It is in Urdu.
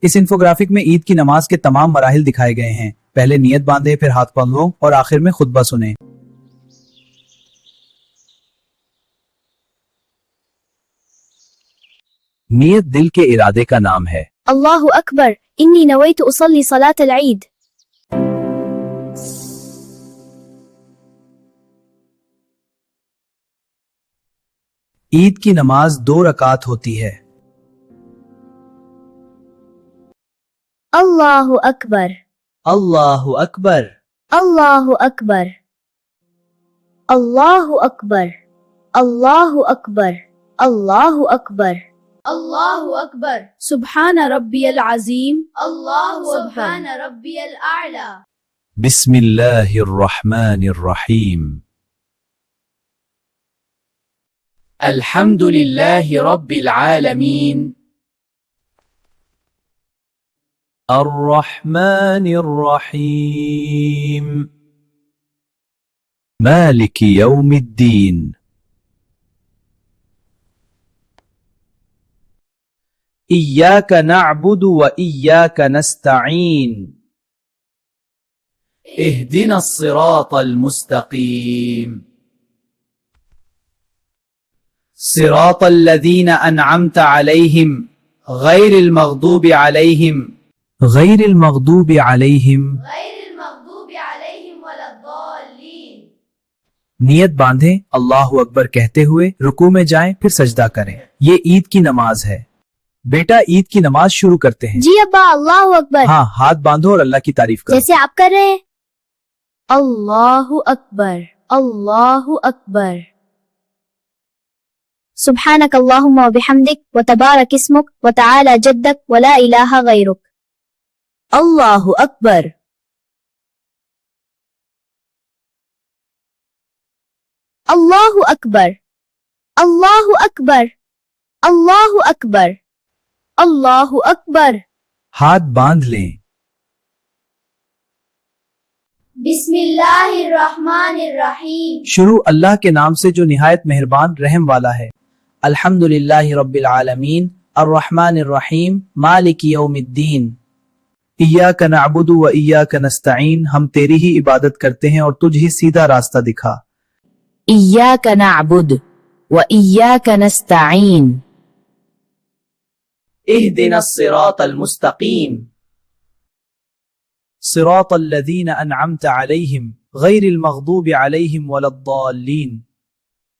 اس انفوگرافک میں عید کی نماز کے تمام مراحل دکھائے گئے ہیں۔ پہلے نیت باندھیں، پھر ہاتھ پاؤں اور آخر میں خطبہ سنیں۔ نیت دل کے ارادے کا نام ہے۔ اللہ اکبر، انی نویت اصلی صلاۃ العید۔ عید کی نماز 2 رکعت ہوتی ہے۔ اللہ اکبر، اللہ اکبر، اللہ اکبر، اللہ اکبر، اللہ اکبر، اللہ اکبر، اللہ اکبر، سبحان ربی العظیم، سبحان ربی الاعلی۔ بسم اللہ الرحمن الرحیم۔ الحمد للہ رب العالمین، الرحمن الرحیم، مالک یوم الدین۔ ایاک نعبد و ایاک نستعین، اہدنا الصراط المستقیم، صراط الذین انعمت علیہم غیر المغضوب علیہم غیر المغضوب علیہم۔ نیت باندھیں، اللہ اکبر کہتے ہوئے رکوع میں جائیں، پھر سجدہ کریں۔ یہ عید کی نماز ہے۔ بیٹا، عید کی نماز شروع کرتے ہیں۔ جی ابا، اللہ اکبر۔ ہاں، ہاتھ باندھو اور اللہ کی تعریف کرو۔ جیسے آپ کر رہے ہیں۔ اللہ اکبر، اللہ اکبر، سبحانک اللہم و بحمدک و تبارک اسمک و تعالی جدک و لا الہ غیرک۔ اللہ اکبر، اللہ اکبر، اللہ اکبر، اللہ اکبر، اللہ اکبر۔ ہاتھ باندھ لیں۔ بسم اللہ الرحمن الرحیم۔ شروع اللہ کے نام سے جو نہایت مہربان رحم والا ہے۔ الحمدللہ رب العالمین، الرحمن الرحیم، مالک یوم الدین۔ ایاک نعبد و ایاک نستعین، ہم تیری ہی عبادت کرتے ہیں اور تجھ ہی سیدھا راستہ دکھا۔ ایاک نعبد و ایاک نستعین، اہدنا الصراط المستقیم، صراط الذین انعمت علیہم غیر المغضوب علیہم ولا الضالین۔